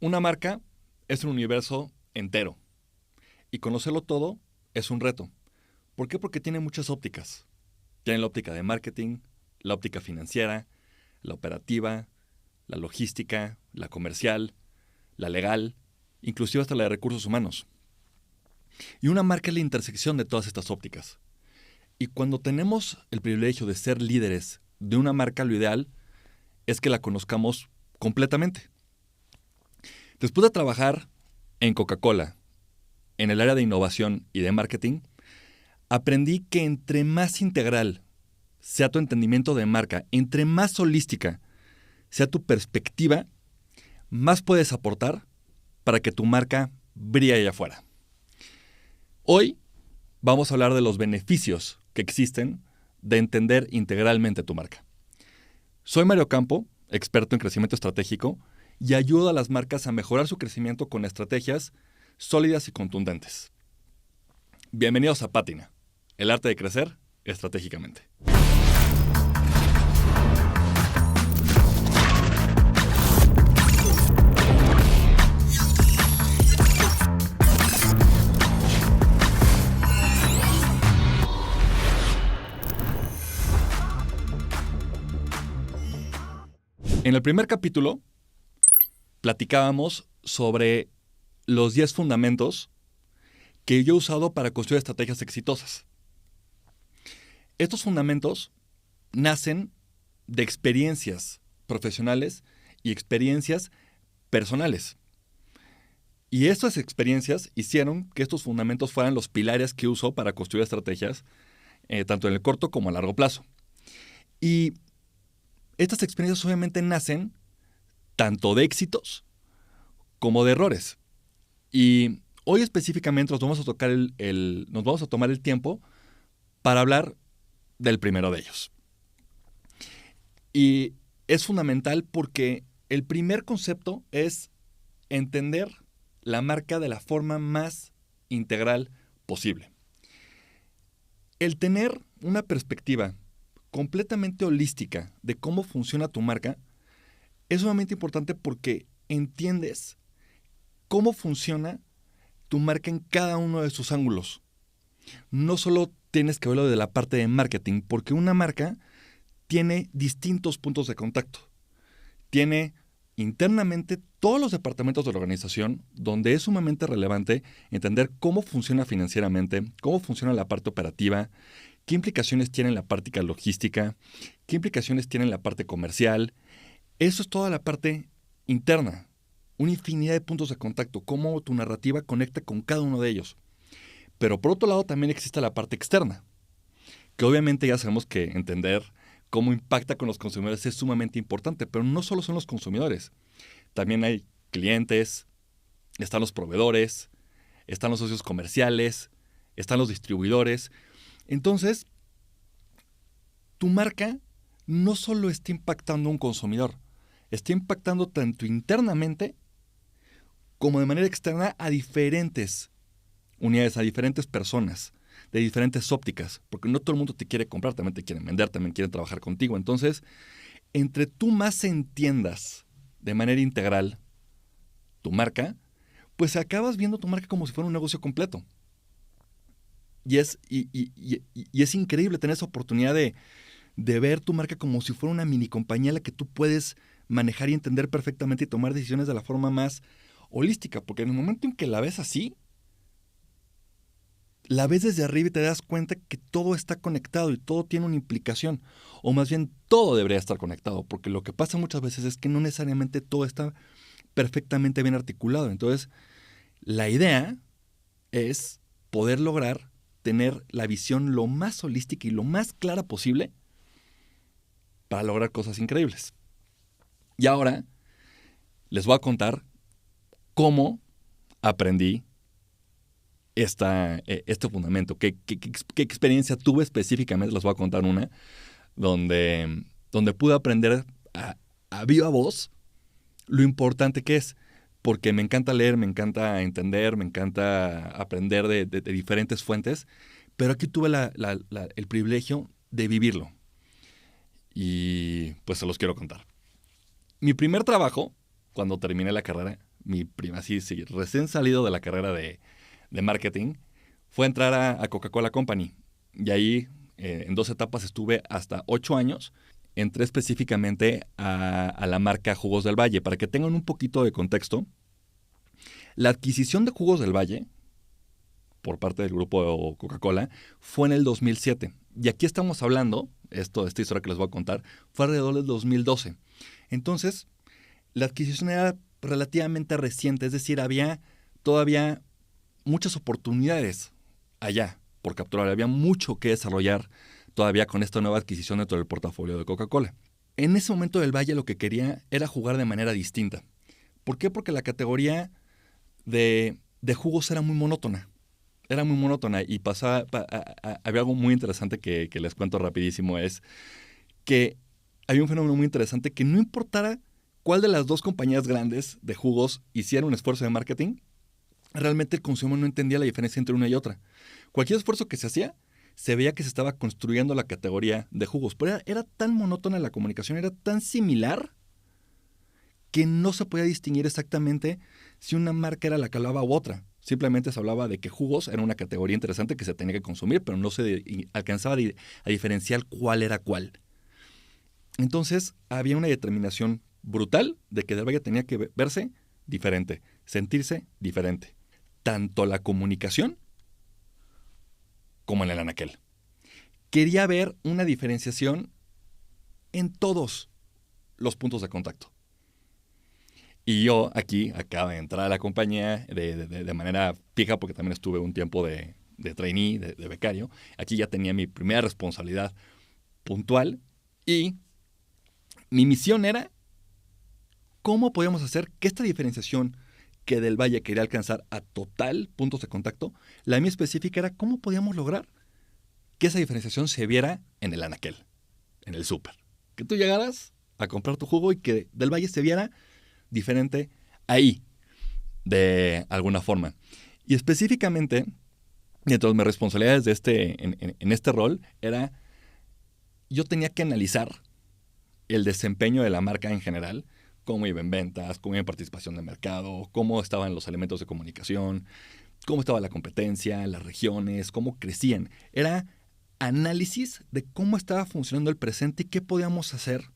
Una marca es un universo entero y conocerlo todo es un reto. ¿Por qué? Porque tiene muchas ópticas. Tiene la óptica de marketing, la óptica financiera, la operativa, la logística, la comercial, la legal, inclusive hasta la de recursos humanos. Y una marca es la intersección de todas estas ópticas. Y cuando tenemos el privilegio de ser líderes de una marca, lo ideal es que la conozcamos completamente. Después de trabajar en Coca-Cola, en el área de innovación y de marketing, aprendí que entre más integral sea tu entendimiento de marca, entre más holística sea tu perspectiva, más puedes aportar para que tu marca brille allá afuera. Hoy vamos a hablar de los beneficios que existen de entender integralmente tu marca. Soy Mario Campo, experto en crecimiento estratégico, y ayudo a las marcas a mejorar su crecimiento con estrategias sólidas y contundentes. Bienvenidos a Pátina, el arte de crecer estratégicamente. En el primer capítulo platicábamos sobre los 10 fundamentos que yo he usado para construir estrategias exitosas. Estos fundamentos nacen de experiencias profesionales y experiencias personales. Y estas experiencias hicieron que estos fundamentos fueran los pilares que uso para construir estrategias, tanto en el corto como a largo plazo. Y estas experiencias obviamente nacen tanto de éxitos como de errores. Y hoy específicamente nos vamos a tomar el tiempo para hablar del primero de ellos. Y es fundamental porque el primer concepto es entender la marca de la forma más integral posible. El tener una perspectiva completamente holística de cómo funciona tu marca es sumamente importante porque entiendes cómo funciona tu marca en cada uno de sus ángulos. No solo tienes que verlo de la parte de marketing, porque una marca tiene distintos puntos de contacto. Tiene internamente todos los departamentos de la organización, donde es sumamente relevante entender cómo funciona financieramente, cómo funciona la parte operativa, qué implicaciones tiene la parte logística, qué implicaciones tiene la parte comercial. Eso es toda la parte interna. Una infinidad de puntos de contacto, cómo tu narrativa conecta con cada uno de ellos. Pero por otro lado también existe la parte externa, que obviamente ya sabemos que entender cómo impacta con los consumidores es sumamente importante, pero no solo son los consumidores. También hay clientes, están los proveedores, están los socios comerciales, están los distribuidores. Entonces, tu marca no solo está impactando a un consumidor, está impactando tanto internamente como de manera externa a diferentes unidades, a diferentes personas, de diferentes ópticas, porque no todo el mundo te quiere comprar, también te quieren vender, también quieren trabajar contigo. Entonces, entre tú más entiendas de manera integral tu marca, pues acabas viendo tu marca como si fuera un negocio completo. Y es increíble tener esa oportunidad de ver tu marca como si fuera una mini compañía en la que tú puedes manejar y entender perfectamente y tomar decisiones de la forma más holística, porque en el momento en que la ves así, la ves desde arriba y te das cuenta que todo está conectado y todo tiene una implicación, o más bien todo debería estar conectado, porque lo que pasa muchas veces es que no necesariamente todo está perfectamente bien articulado. Entonces, la idea es poder lograr tener la visión lo más holística y lo más clara posible para lograr cosas increíbles. Y ahora les voy a contar cómo aprendí este fundamento. ¿Qué experiencia tuve específicamente? Les voy a contar una donde pude aprender a viva voz lo importante que es. Porque me encanta leer, me encanta entender, me encanta aprender de diferentes fuentes, pero aquí tuve el privilegio de vivirlo. Y pues se los quiero contar. Mi primer trabajo, cuando terminé la carrera, mi prima, sí, recién salido de la carrera de marketing, fue entrar a Coca-Cola Company. Y ahí, en 2 etapas, estuve hasta 8 años. Entré específicamente a la marca Jugos del Valle. Para que tengan un poquito de contexto, la adquisición de Jugos del Valle por parte del grupo Coca-Cola fue en el 2007. Y aquí estamos hablando, esta historia que les voy a contar, fue alrededor del 2012. Entonces, la adquisición era relativamente reciente, es decir, había todavía muchas oportunidades allá por capturar, había mucho que desarrollar todavía con esta nueva adquisición dentro del portafolio de Coca-Cola. En ese momento del Valle lo que quería era jugar de manera distinta. ¿Por qué? Porque la categoría de jugos era muy monótona. Era muy monótona y había algo muy interesante que les cuento rapidísimo, es que había un fenómeno muy interesante que no importara cuál de las dos compañías grandes de jugos hiciera un esfuerzo de marketing, realmente el consumidor no entendía la diferencia entre una y otra. Cualquier esfuerzo que se hacía, se veía que se estaba construyendo la categoría de jugos, pero era tan monótona la comunicación, era tan similar que no se podía distinguir exactamente si una marca era la que hablaba u otra. Simplemente se hablaba de que jugos era una categoría interesante que se tenía que consumir, pero no se alcanzaba a diferenciar cuál era cuál. Entonces había una determinación brutal de que Del Valle tenía que verse diferente, sentirse diferente. Tanto la comunicación como en el anaquel. Quería ver una diferenciación en todos los puntos de contacto. Y yo aquí acabo de entrar a la compañía de manera fija, porque también estuve un tiempo de trainee, de becario. Aquí ya tenía mi primera responsabilidad puntual y mi misión era cómo podíamos hacer que esta diferenciación que Del Valle quería alcanzar a total puntos de contacto, la mía específica era cómo podíamos lograr que esa diferenciación se viera en el anaquel, en el súper. Que tú llegaras a comprar tu jugo y que Del Valle se viera diferente ahí, de alguna forma. Y específicamente, dentro de mis responsabilidades en este rol, era yo tenía que analizar el desempeño de la marca en general, cómo iba en ventas, cómo iba en participación de mercado, cómo estaban los elementos de comunicación, cómo estaba la competencia, las regiones, cómo crecían. Era análisis de cómo estaba funcionando el presente y qué podíamos hacer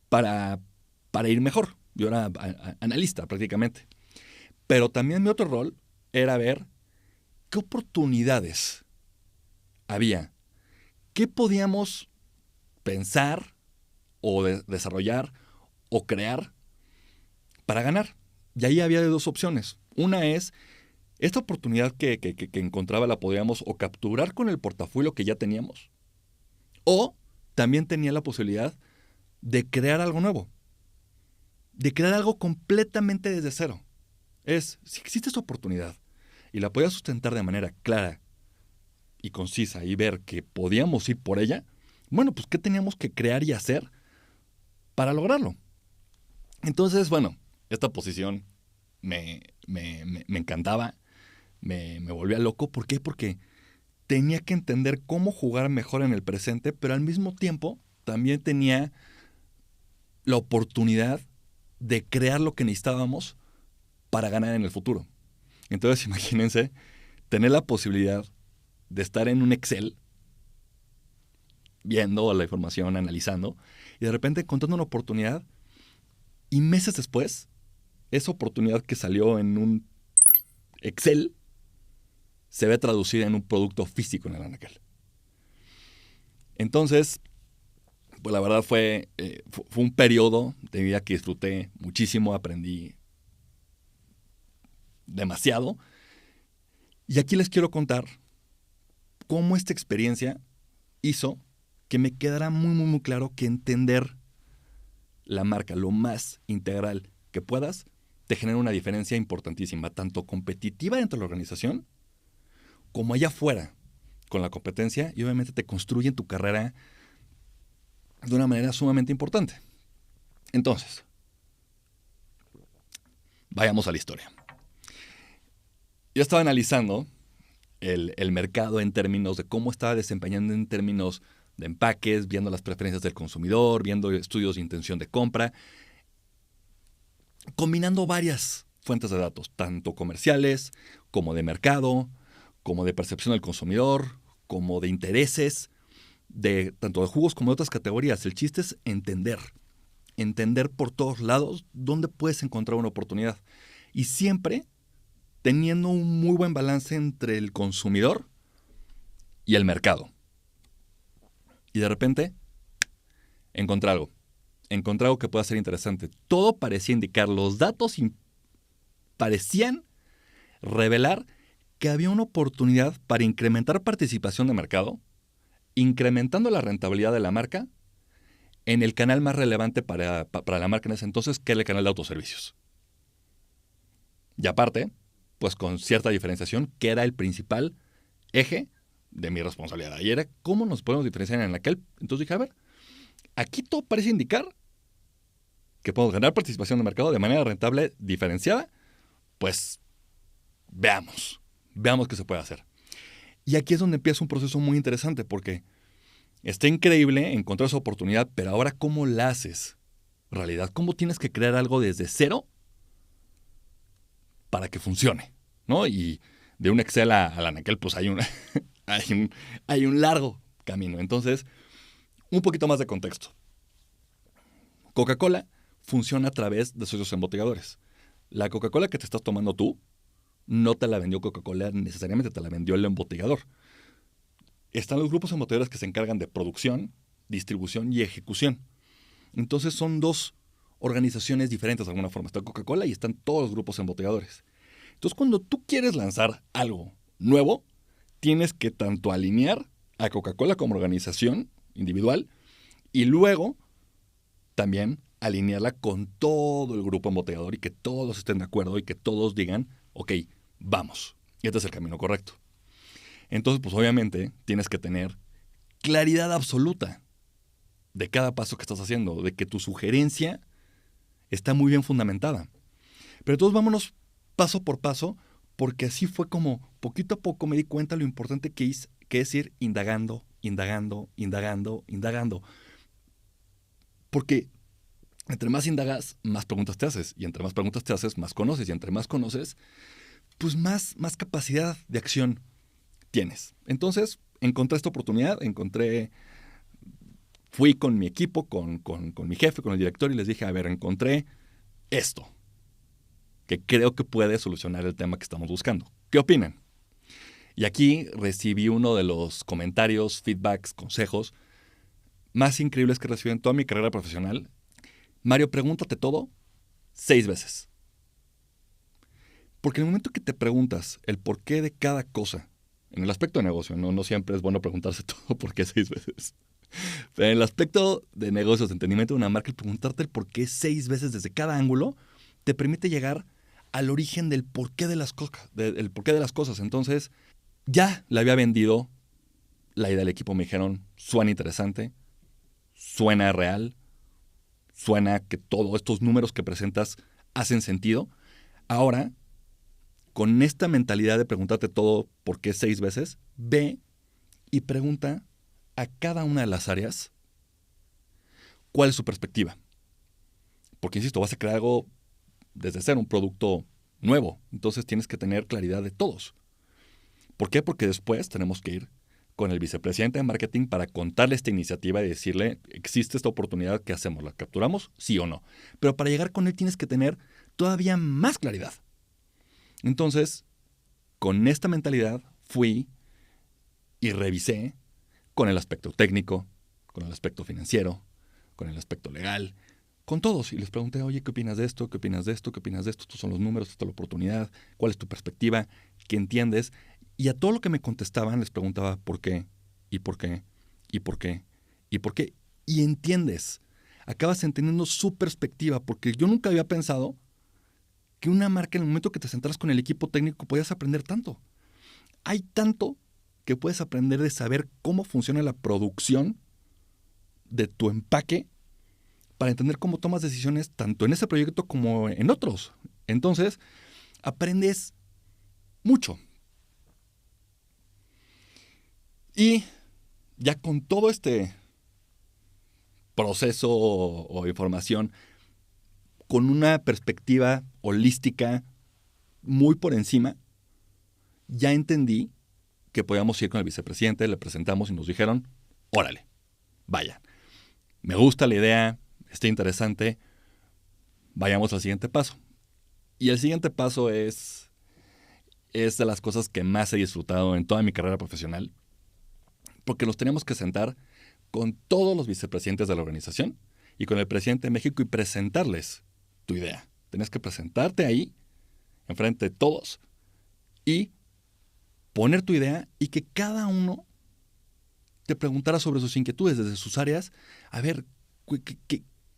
para ir mejor. Yo era analista prácticamente. Pero también mi otro rol era ver qué oportunidades había, qué podíamos pensar o desarrollar o crear para ganar. Y ahí había 2 opciones. Una es, esta oportunidad que encontraba la podíamos o capturar con el portafolio que ya teníamos, o también tenía la posibilidad de crear algo nuevo, de crear algo completamente desde cero. Si existe esta oportunidad y la podía sustentar de manera clara y concisa y ver que podíamos ir por ella, bueno, pues ¿qué teníamos que crear y hacer para lograrlo? Entonces, bueno, esta posición me encantaba, me volvía loco. ¿Por qué? Porque tenía que entender cómo jugar mejor en el presente, pero al mismo tiempo también tenía la oportunidad de crear lo que necesitábamos para ganar en el futuro. Entonces, imagínense tener la posibilidad de estar en un Excel viendo la información, analizando, y de repente encontrando una oportunidad, y meses después, esa oportunidad que salió en un Excel se ve traducida en un producto físico en el anaquel. Entonces, pues la verdad fue un periodo de mi vida que disfruté muchísimo, aprendí demasiado. Y aquí les quiero contar cómo esta experiencia hizo que me quedara muy, muy, muy claro que entender la marca lo más integral que puedas te genera una diferencia importantísima, tanto competitiva dentro de la organización como allá afuera con la competencia, y obviamente te construye en tu carrera de una manera sumamente importante. Entonces, vayamos a la historia. Yo estaba analizando el mercado en términos de cómo estaba desempeñando en términos de empaques, viendo las preferencias del consumidor, viendo estudios de intención de compra. combinando varias fuentes de datos, tanto comerciales como de mercado, como de percepción del consumidor, como de intereses, tanto de jugos como de otras categorías. El chiste es entender por todos lados dónde puedes encontrar una oportunidad. Y siempre teniendo un muy buen balance entre el consumidor y el mercado. Y de repente, encontré algo que pueda ser interesante. Todo parecía indicar, los datos parecían revelar que había una oportunidad para incrementar participación de mercado, incrementando la rentabilidad de la marca en el canal más relevante para la marca en ese entonces, que era el canal de autoservicios. Y aparte, pues con cierta diferenciación, que era el principal eje de mi responsabilidad. Y era cómo nos podemos diferenciar en aquel. Entonces dije, a ver, aquí todo parece indicar que podemos ganar participación de mercado de manera rentable, diferenciada. Pues veamos qué se puede hacer. Y aquí es donde empieza un proceso muy interesante, porque está increíble encontrar esa oportunidad, pero ahora ¿cómo la haces realidad? ¿Cómo tienes que crear algo desde cero para que funcione? ¿No? Y de un Excel a la Anaquel, pues hay un largo camino. Entonces, un poquito más de contexto. Coca-Cola funciona a través de socios embotelladores. La Coca-Cola que te estás tomando tú, no te la vendió Coca-Cola necesariamente, te la vendió el embotellador. Están los grupos embotelladores que se encargan de producción, distribución y ejecución. Entonces son dos organizaciones diferentes de alguna forma. Está Coca-Cola y están todos los grupos embotelladores. Entonces cuando tú quieres lanzar algo nuevo, tienes que tanto alinear a Coca-Cola como organización individual y luego también alinearla con todo el grupo embotellador y que todos estén de acuerdo y que todos digan, ok, vamos, este es el camino correcto. Entonces, pues obviamente tienes que tener claridad absoluta de cada paso que estás haciendo, de que tu sugerencia está muy bien fundamentada. Pero entonces vámonos paso por paso, porque así fue como poquito a poco me di cuenta lo importante que es ir indagando. Porque entre más indagas, más preguntas te haces. Y entre más preguntas te haces, más conoces. Y entre más conoces, pues más capacidad de acción tienes. Entonces, encontré esta oportunidad, fui con mi equipo, con mi jefe, con el director y les dije, a ver, encontré esto, que creo que puede solucionar el tema que estamos buscando. ¿Qué opinan? Y aquí recibí uno de los comentarios, feedbacks, consejos más increíbles que recibí en toda mi carrera profesional. Mario, pregúntate todo 6 veces. Porque en el momento que te preguntas el porqué de cada cosa, en el aspecto de negocio, no siempre es bueno preguntarse todo por qué 6 veces. Pero en el aspecto de negocios, de entendimiento de una marca, el preguntarte el porqué 6 veces desde cada ángulo te permite llegar al origen del porqué de las cosas. Entonces, ya le había vendido la idea del equipo. Me dijeron, suena interesante, suena real, suena que todos estos números que presentas hacen sentido. Ahora, con esta mentalidad de preguntarte todo por qué 6 veces, ve y pregunta a cada una de las áreas cuál es su perspectiva. Porque, insisto, vas a crear algo desde cero, un producto nuevo. Entonces tienes que tener claridad de todos. ¿Por qué? Porque después tenemos que ir con el vicepresidente de marketing para contarle esta iniciativa y decirle, existe esta oportunidad, ¿qué hacemos? ¿La capturamos? ¿Sí o no? Pero para llegar con él tienes que tener todavía más claridad. Entonces, con esta mentalidad fui y revisé con el aspecto técnico, con el aspecto financiero, con el aspecto legal, con todos. Y les pregunté, oye, ¿qué opinas de esto? ¿Qué opinas de esto? ¿Qué opinas de esto? Estos son los números, esta es la oportunidad, ¿cuál es tu perspectiva? ¿Qué entiendes? Y a todo lo que me contestaban les preguntaba por qué, y por qué, y por qué, y por qué. Y entiendes, acabas entendiendo su perspectiva, porque yo nunca había pensado que una marca, en el momento que te centras con el equipo técnico, podías aprender tanto. Hay tanto que puedes aprender de saber cómo funciona la producción de tu empaque para entender cómo tomas decisiones tanto en ese proyecto como en otros. Entonces, aprendes mucho. Y ya con todo este proceso o información con una perspectiva holística muy por encima, ya entendí que podíamos ir con el vicepresidente, le presentamos y nos dijeron, órale, vaya, me gusta la idea, está interesante, vayamos al siguiente paso. Y el siguiente paso es de las cosas que más he disfrutado en toda mi carrera profesional, porque nos teníamos que sentar con todos los vicepresidentes de la organización y con el presidente de México y presentarles tu idea. Tenías que presentarte ahí, enfrente de todos, y poner tu idea y que cada uno te preguntara sobre sus inquietudes desde sus áreas. A ver,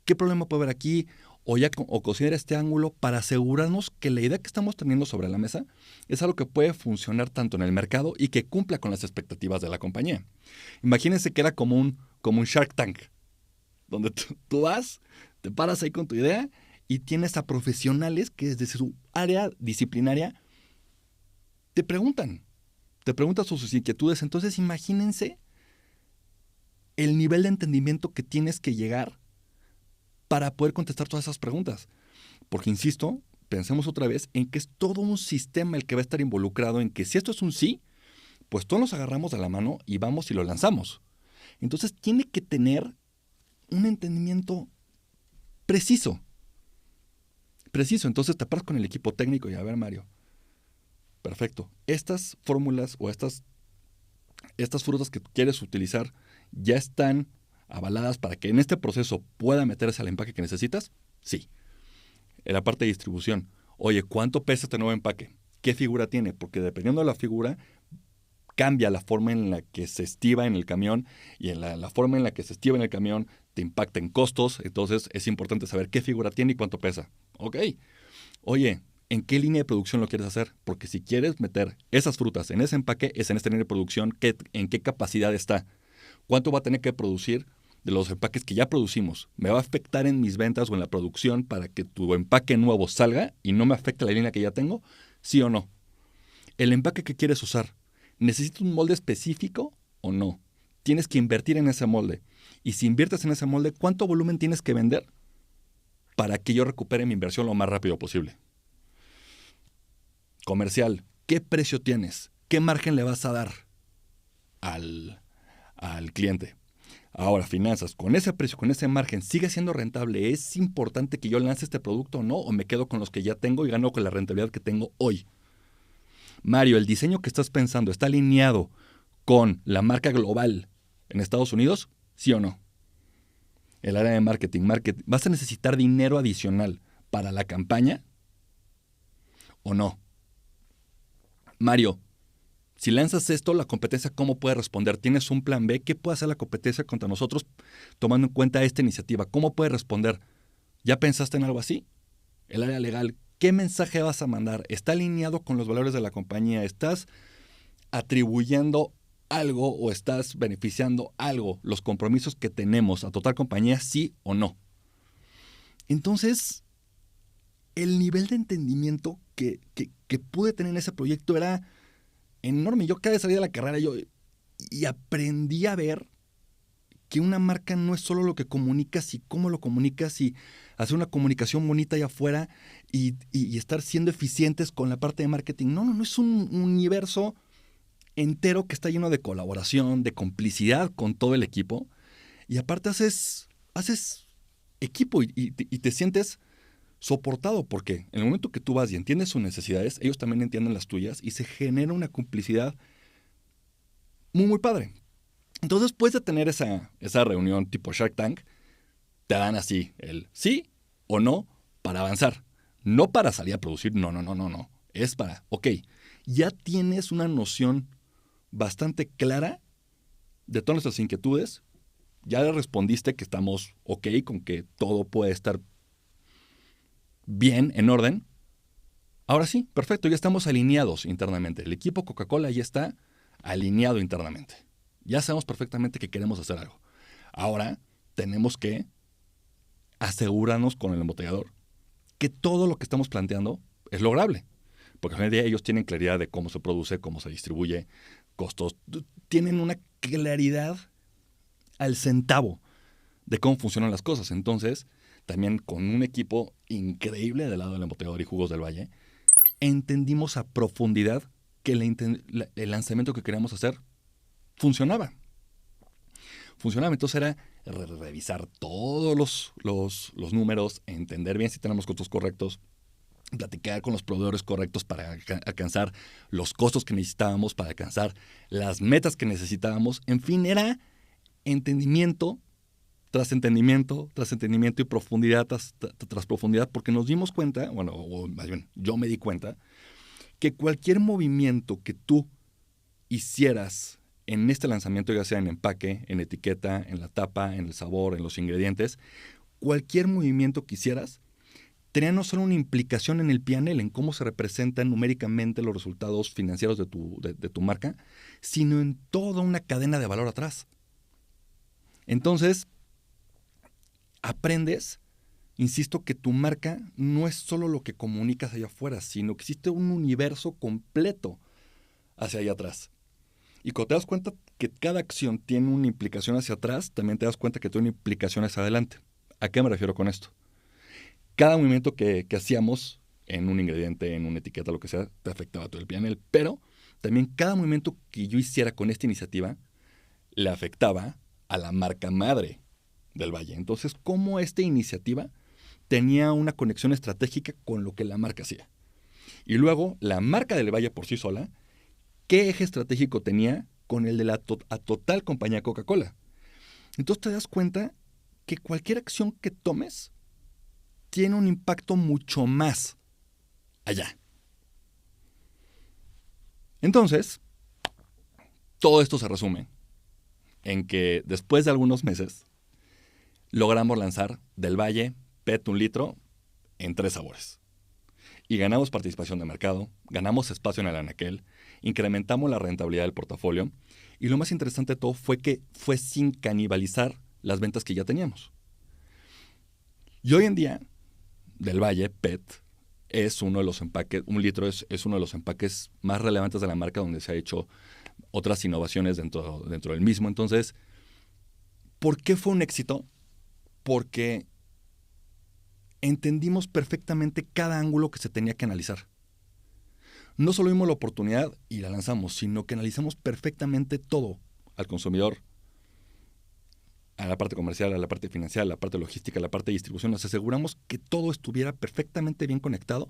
¿qué problema puede haber aquí? O considera este ángulo para asegurarnos que la idea que estamos teniendo sobre la mesa es algo que puede funcionar tanto en el mercado y que cumpla con las expectativas de la compañía. Imagínense que era como un Shark Tank, donde tú vas, te paras ahí con tu idea y tienes a profesionales que desde su área disciplinaria te preguntan sobre sus inquietudes. Entonces imagínense el nivel de entendimiento que tienes que llegar para poder contestar todas esas preguntas. Porque, insisto, pensemos otra vez en que es todo un sistema el que va a estar involucrado en que si esto es un sí, pues todos nos agarramos de la mano y vamos y lo lanzamos. Entonces tiene que tener un entendimiento preciso. Entonces te paras con el equipo técnico y a ver, Mario, perfecto, estas fórmulas o estas frutas que tú quieres utilizar ya están avaladas para que en este proceso pueda meterse al empaque que necesitas. Sí. En la parte de distribución, oye, ¿cuánto pesa este nuevo empaque? ¿Qué figura tiene? Porque dependiendo de la figura, cambia la forma en la que se estiba en el camión y en la forma en la que se estiba en el camión te impacta en costos. Entonces es importante saber qué figura tiene y cuánto pesa. Ok. Oye, ¿en qué línea de producción lo quieres hacer? Porque si quieres meter esas frutas en ese empaque, es en esta línea de producción, ¿en qué capacidad está? ¿Cuánto va a tener que producir de los empaques que ya producimos? ¿Me va a afectar en mis ventas o en la producción para que tu empaque nuevo salga y no me afecte la línea que ya tengo? ¿Sí o no? ¿El empaque que quieres usar necesita un molde específico o no? Tienes que invertir en ese molde. Y si inviertes en ese molde, ¿cuánto volumen tienes que vender para que yo recupere mi inversión lo más rápido posible? Comercial, ¿qué precio tienes? ¿Qué margen le vas a dar al cliente? Ahora, finanzas, con ese precio, con ese margen, ¿sigue siendo rentable? ¿Es importante que yo lance este producto o no? ¿O me quedo con los que ya tengo y gano con la rentabilidad que tengo hoy? Mario, ¿el diseño que estás pensando está alineado con la marca global en Estados Unidos? ¿Sí o no? El área de marketing, ¿vas a necesitar dinero adicional para la campaña o no? Mario, si lanzas esto, la competencia, ¿cómo puede responder? ¿Tienes un plan B? ¿Qué puede hacer la competencia contra nosotros tomando en cuenta esta iniciativa? ¿Cómo puede responder? ¿Ya pensaste en algo así? El área legal, ¿qué mensaje vas a mandar? ¿Está alineado con los valores de la compañía? ¿Estás atribuyendo algo o estás beneficiando algo, los compromisos que tenemos a total compañía, sí o no? Entonces, el nivel de entendimiento que pude tener en ese proyecto era enorme. Yo cada vez salía de la carrera y aprendí a ver que una marca no es solo lo que comunicas y cómo lo comunicas y hacer una comunicación bonita allá afuera y estar siendo eficientes con la parte de marketing. No, es un universo entero que está lleno de colaboración, de complicidad con todo el equipo. Y aparte haces equipo y te sientes soportado, porque en el momento que tú vas y entiendes sus necesidades, ellos también entienden las tuyas y se genera una complicidad muy, muy padre. Entonces, después de tener esa reunión tipo Shark Tank, te dan así el sí o no para avanzar. No para salir a producir, no. Es para, ok, ya tienes una noción bastante clara de todas nuestras inquietudes. Ya le respondiste que estamos ok con que todo puede estar bien, en orden. Ahora sí, perfecto, ya estamos alineados internamente. El equipo Coca-Cola ya está alineado internamente. Ya sabemos perfectamente que queremos hacer algo. Ahora tenemos que asegurarnos con el embotellador que todo lo que estamos planteando es lograble. Porque al final del día ellos tienen claridad de cómo se produce, cómo se distribuye, costos. Tienen una claridad al centavo de cómo funcionan las cosas. Entonces, también con un equipo increíble del lado del embotador y jugos del Valle, entendimos a profundidad que el lanzamiento que queríamos hacer funcionaba. Entonces era revisar todos los números, entender bien si tenemos costos correctos, platicar con los proveedores correctos para alcanzar los costos que necesitábamos, para alcanzar las metas que necesitábamos. En fin, era entendimiento tras entendimiento, tras entendimiento y profundidad tras profundidad, porque nos dimos cuenta, o más bien yo me di cuenta, que cualquier movimiento que tú hicieras en este lanzamiento, ya sea en empaque, en etiqueta, en la tapa, en el sabor, en los ingredientes, cualquier movimiento que hicieras, tenía no solo una implicación en el P&L, en cómo se representan numéricamente los resultados financieros de tu marca, sino en toda una cadena de valor atrás. Entonces, aprendes, insisto, que tu marca no es solo lo que comunicas allá afuera, sino que existe un universo completo hacia allá atrás. Y cuando te das cuenta que cada acción tiene una implicación hacia atrás, también te das cuenta que tiene una implicación hacia adelante. ¿A qué me refiero con esto? Cada movimiento que hacíamos en un ingrediente, en una etiqueta, lo que sea, te afectaba todo el P&L. Pero también cada movimiento que yo hiciera con esta iniciativa le afectaba a la marca madre del Valle. Entonces, cómo esta iniciativa tenía una conexión estratégica con lo que la marca hacía. Y luego, la marca del Valle por sí sola, ¿qué eje estratégico tenía con el de la total compañía Coca-Cola? Entonces te das cuenta que cualquier acción que tomes tiene un impacto mucho más allá. Entonces, todo esto se resume en que después de algunos meses logramos lanzar Del Valle PET 1 litro en 3 sabores. Y ganamos participación de mercado, ganamos espacio en el anaquel, incrementamos la rentabilidad del portafolio y lo más interesante de todo fue que fue sin canibalizar las ventas que ya teníamos. Y hoy en día, Del Valle PET es uno de los empaques, 1 litro es uno de los empaques más relevantes de la marca, donde se ha hecho otras innovaciones dentro del mismo. Entonces, ¿por qué fue un éxito? Porque entendimos perfectamente cada ángulo que se tenía que analizar. No solo vimos la oportunidad y la lanzamos, sino que analizamos perfectamente todo al consumidor, a la parte comercial, a la parte financiera, a la parte logística, a la parte de distribución. Nos aseguramos que todo estuviera perfectamente bien conectado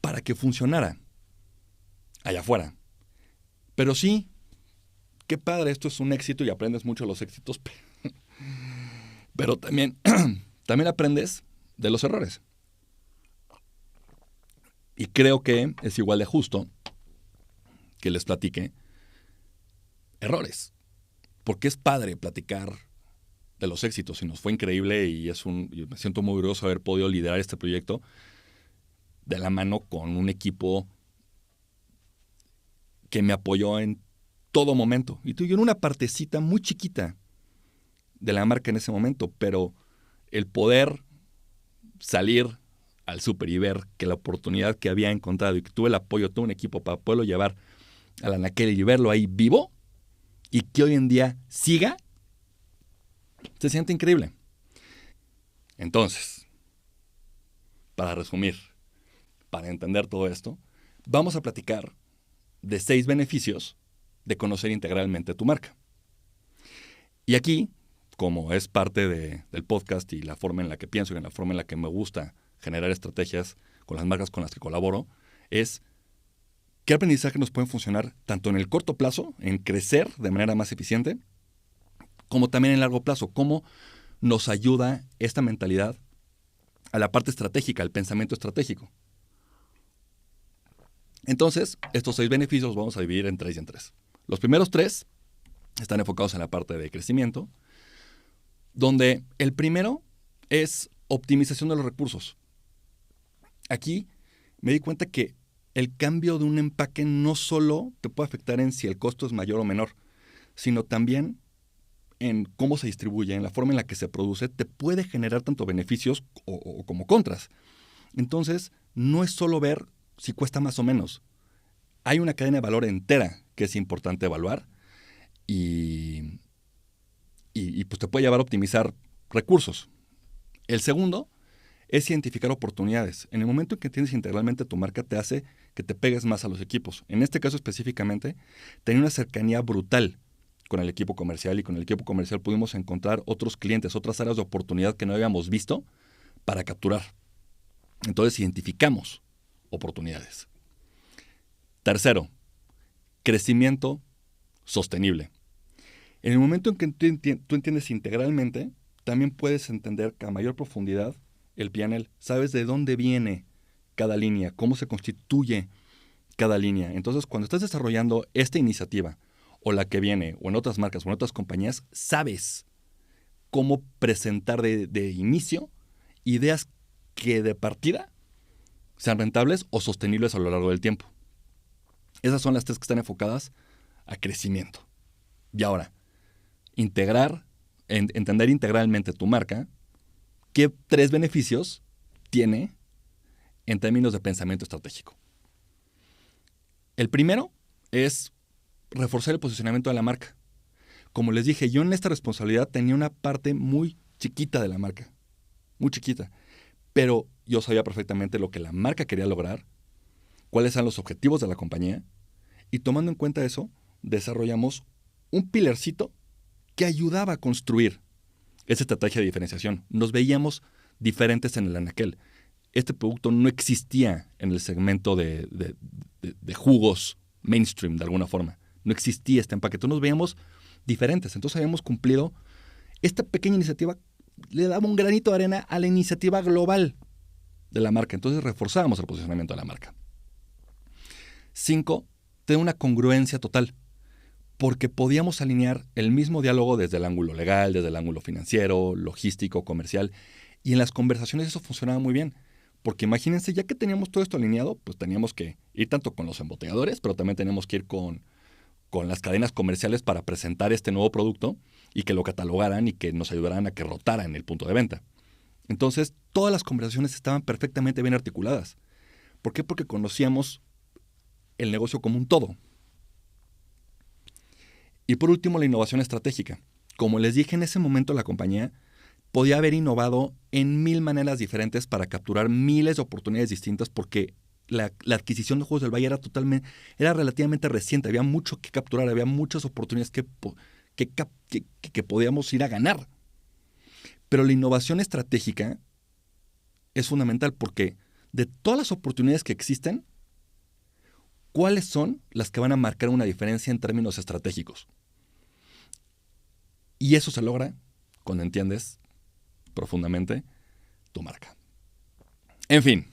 para que funcionara allá afuera. Pero sí, qué padre, esto es un éxito y aprendes mucho de los éxitos, pero también aprendes de los errores. Y creo que es igual de justo que les platique errores. Porque es padre platicar de los éxitos y nos fue increíble y me siento muy orgulloso de haber podido liderar este proyecto de la mano con un equipo que me apoyó en todo momento. Y tuvieron una partecita muy chiquita de la marca en ese momento, pero el poder salir al súper y ver que la oportunidad que había encontrado y que tuve el apoyo de todo un equipo para poderlo llevar al anaquel y verlo ahí vivo y que hoy en día siga, se siente increíble. Entonces, para resumir, para entender todo esto, vamos a platicar de 6 beneficios de conocer integralmente tu marca. Y aquí, como es parte del podcast y la forma en la que pienso y en la forma en la que me gusta generar estrategias con las marcas con las que colaboro, es qué aprendizaje nos pueden funcionar tanto en el corto plazo, en crecer de manera más eficiente, como también en el largo plazo, cómo nos ayuda esta mentalidad a la parte estratégica, al pensamiento estratégico. Entonces, estos 6 beneficios vamos a dividir en 3 y en 3. Los primeros 3 están enfocados en la parte de crecimiento, donde el primero es optimización de los recursos. Aquí me di cuenta que el cambio de un empaque no solo te puede afectar en si el costo es mayor o menor, sino también en cómo se distribuye, en la forma en la que se produce, te puede generar tanto beneficios o como contras. Entonces, no es solo ver si cuesta más o menos. Hay una cadena de valor entera que es importante evaluar y pues te puede llevar a optimizar recursos. El segundo es identificar oportunidades. En el momento en que entiendes integralmente tu marca, te hace que te pegues más a los equipos. En este caso específicamente, tenía una cercanía brutal con el equipo comercial, y con el equipo comercial pudimos encontrar otros clientes, otras áreas de oportunidad que no habíamos visto para capturar. Entonces identificamos oportunidades. Tercero, crecimiento sostenible. En el momento en que tú entiendes integralmente, también puedes entender a mayor profundidad el P&L. Sabes de dónde viene cada línea, cómo se constituye cada línea. Entonces, cuando estás desarrollando esta iniciativa, o la que viene, o en otras marcas, o en otras compañías, sabes cómo presentar de inicio ideas que de partida sean rentables o sostenibles a lo largo del tiempo. Esas son las tres que están enfocadas a crecimiento. Y ahora, entender integralmente tu marca, ¿qué tres beneficios tiene en términos de pensamiento estratégico? El primero es reforzar el posicionamiento de la marca. Como les dije, yo en esta responsabilidad tenía una parte muy chiquita de la marca, muy chiquita, pero yo sabía perfectamente lo que la marca quería lograr, cuáles eran los objetivos de la compañía, y tomando en cuenta eso, desarrollamos un pilarcito que ayudaba a construir esa estrategia de diferenciación. Nos veíamos diferentes en el anaquel. Este producto no existía en el segmento de jugos mainstream, de alguna forma. No existía este empaque. Entonces nos veíamos diferentes. Entonces habíamos cumplido. Esta pequeña iniciativa le daba un granito de arena a la iniciativa global de la marca. Entonces reforzábamos el posicionamiento de la marca. 5, tener una congruencia total, porque podíamos alinear el mismo diálogo desde el ángulo legal, desde el ángulo financiero, logístico, comercial, y en las conversaciones eso funcionaba muy bien, porque imagínense, ya que teníamos todo esto alineado, pues teníamos que ir tanto con los embotelladores, pero también teníamos que ir con las cadenas comerciales para presentar este nuevo producto y que lo catalogaran y que nos ayudaran a que rotara en el punto de venta. Entonces, todas las conversaciones estaban perfectamente bien articuladas. ¿Por qué? Porque conocíamos el negocio como un todo. Y por último, la innovación estratégica. Como les dije, en ese momento la compañía podía haber innovado en 1000 maneras diferentes para capturar miles de oportunidades distintas, porque la adquisición de Jugos del Valle era relativamente reciente. Había mucho que capturar, había muchas oportunidades que podíamos ir a ganar. Pero la innovación estratégica es fundamental, porque de todas las oportunidades que existen, ¿cuáles son las que van a marcar una diferencia en términos estratégicos? Y eso se logra cuando entiendes profundamente tu marca. En fin,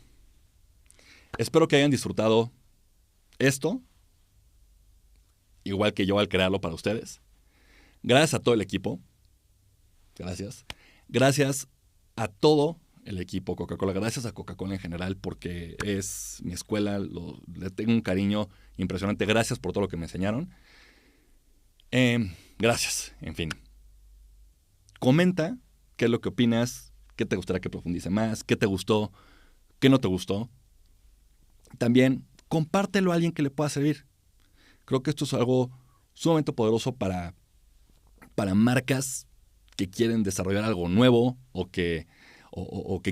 espero que hayan disfrutado esto, igual que yo al crearlo para ustedes. Gracias a todo el equipo. Gracias. Gracias a todo el equipo Coca-Cola. Gracias a Coca-Cola en general, porque es mi escuela. Le tengo un cariño impresionante. Gracias por todo lo que me enseñaron. Gracias. En fin. Comenta qué es lo que opinas, qué te gustaría que profundice más, qué te gustó, qué no te gustó. También compártelo a alguien que le pueda servir. Creo que esto es algo sumamente poderoso para marcas que quieren desarrollar algo nuevo o que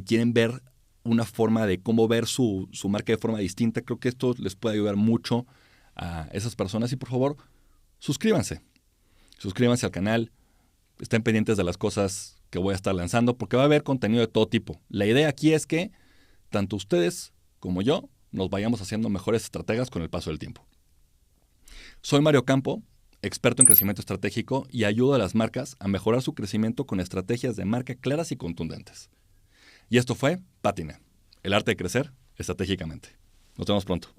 quieren ver una forma de cómo ver su marca de forma distinta. Creo que esto les puede ayudar mucho a esas personas. Y por favor, suscríbanse. Suscríbanse al canal. Estén pendientes de las cosas que voy a estar lanzando, porque va a haber contenido de todo tipo. La idea aquí es que tanto ustedes como yo nos vayamos haciendo mejores estrategas con el paso del tiempo. Soy Mario Campo, experto en crecimiento estratégico, y ayudo a las marcas a mejorar su crecimiento con estrategias de marca claras y contundentes. Y esto fue Pátina, el arte de crecer estratégicamente. Nos vemos pronto.